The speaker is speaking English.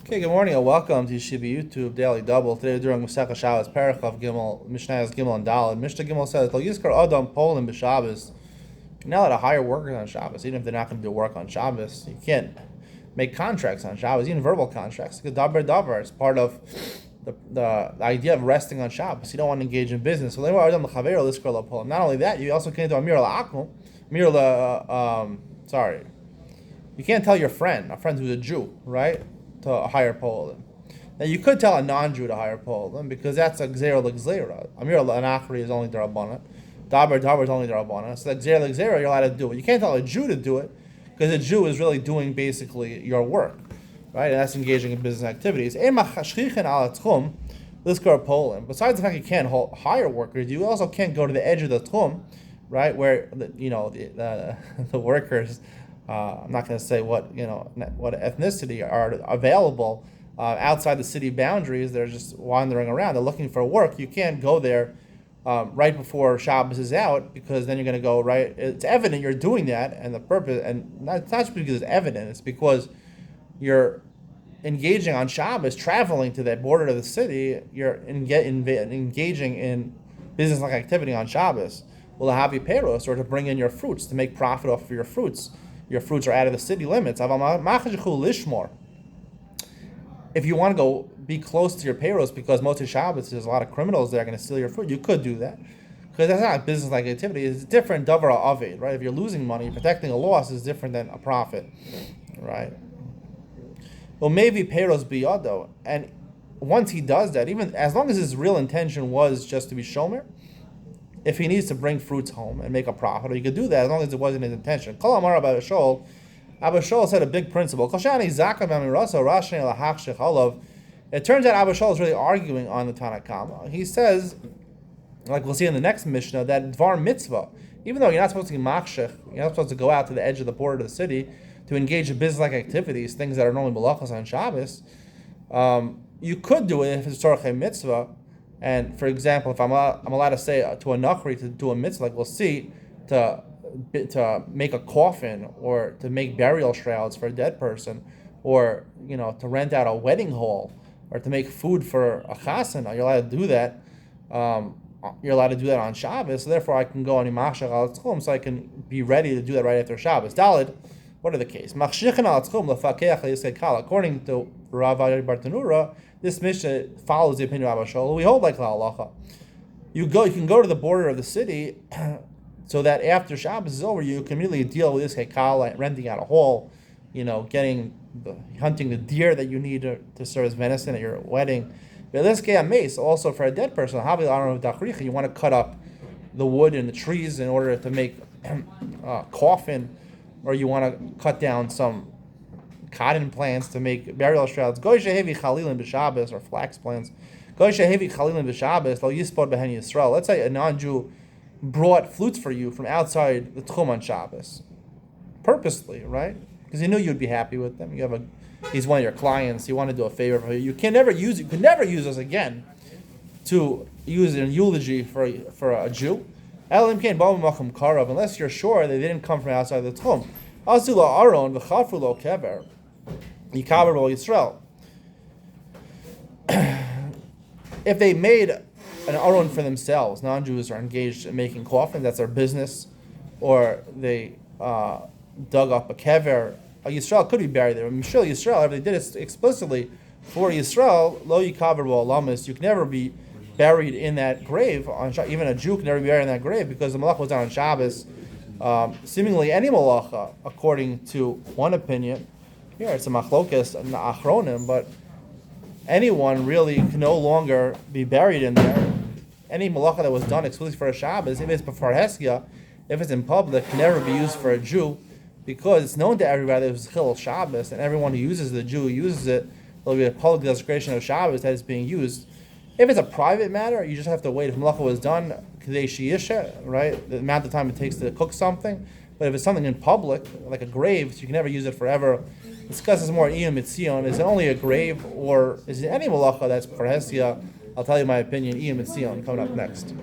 Okay, good morning and welcome to Yeshiva YouTube Daily Double. Today during Masechah Shabbos, Parachav Gimel, Mishnayos Gimel and Daled. Mishnah Gimel says, "Lo Yizkar Adam Polim b'Shabbos." You're not allowed to hire workers on Shabbos, even if they're not going to do work on Shabbos. You can't make contracts on Shabbos, even verbal contracts. Davar davar. It's part of the idea of resting on Shabbos. You don't want to engage in business. So not only that, you also can't do Amir la'akum, you can't tell your friend, a friend who's a Jew, right, to hire Polim. Now you could tell a non-Jew to hire Polim because that's a gzera l'gzera. Amir la'anachri is only derabbanan. Davar is only derabbanan. So that gzera l'gzera you're allowed to do it. You can't tell a Jew to do it because a Jew is really doing basically your work, right? And that's engaging in business activities. Besides the fact you can't hire workers, you also can't go to the edge of the tchum, right, where the workers. I'm not going to say what ethnicity are available outside the city boundaries. They're just wandering around. They're looking for work. You can't go there right before Shabbos is out because then you're going to go right. It's evident you're doing that, and the purpose, and it's not just because it's evident. It's because you're engaging on Shabbos, traveling to that border of the city. You're engaging in business-like activity on Shabbos. Well, to have your payros or to bring in your fruits to make profit off of your fruits. Your fruits are out of the city limits. If you want to go be close to your payros because most of Shabbos there's a lot of criminals that are going to steal your fruit, you could do that. Because that's not business-like activity. It's different davar aved, right? If you're losing money, protecting a loss is different than a profit, right? Well, maybe payros biyado. And once he does that, even as long as his real intention was just to be shomer, if he needs to bring fruits home and make a profit, he could do that as long as it wasn't his intention. Kol Amar Abba Shol said a big principle. It turns out Abba Shol is really arguing on the Tanna Kama. He says, like we'll see in the next Mishnah, that Dvar Mitzvah, even though you're not supposed to be machshech, you're not supposed to go out to the edge of the border of the city to engage in business-like activities, things that are normally malachas on Shabbos, you could do it if it's Tzorchei Mitzvah. And for example, if I'm allowed to say to a nachri to do a mitzvah, like we'll see, to make a coffin or to make burial shrouds for a dead person, or to rent out a wedding hall, or to make food for a chasana, you're allowed to do that. You're allowed to do that on Shabbos. So therefore, I can go on imashach al tzchum, so I can be ready to do that right after Shabbos. Daled, what are the case? According to Rav Bartanura, this Mishnah follows the opinion of Abba Shol. We hold like halacha. You can go to the border of the city, so that after Shabbos is over, you can immediately deal with this hekal, like renting out a hall, hunting the deer that you need to serve as venison at your wedding. Also for a dead person, you want to cut up the wood and the trees in order to make a coffin, or you want to cut down some cotton plants to make burial shrouds. Goy shehevi chalilin b'Shabbos, or flax plants. Goy shehevi chalilin b'Shabbos lo yispod b'hen Yisrael. Let's say a non-Jew brought flutes for you from outside the tchum on Shabbos, purposely, right? Because he knew you'd be happy with them. He's one of your clients. You want to do a favor for you. You could never use us again to use an eulogy for a Jew. Unless you're sure they didn't come from outside the tchum. If they made an aron for themselves, non-Jews are engaged in making coffins, that's their business, or they dug up a kever, a Yisrael could be buried there. Yisrael, if they did it explicitly for Yisrael, lo yikaver b'olamis, you can never be buried in that grave. Even a Jew can never be buried in that grave because the malach was done on Shabbos. Seemingly any malacha, according to one opinion, here it's a machlokas and achronim, but anyone really can no longer be buried in there. Any malacha that was done exclusively for a Shabbos, if it's before Heskia, if it's in public, can never be used for a Jew, because it's known to everybody that it was Chil Shabbos, and everyone who uses the Jew uses it. There'll be a public desecration of Shabbos that is being used. If it's a private matter, you just have to wait. If malacha was done, right, the amount of time it takes to cook something. But if it's something in public, like a grave, so you can never use it forever. Discusses more Iyam Mitzion. Is it only a grave, or is it any malacha that's for Hesia? I'll tell you my opinion. Iyam Mitzion coming up next.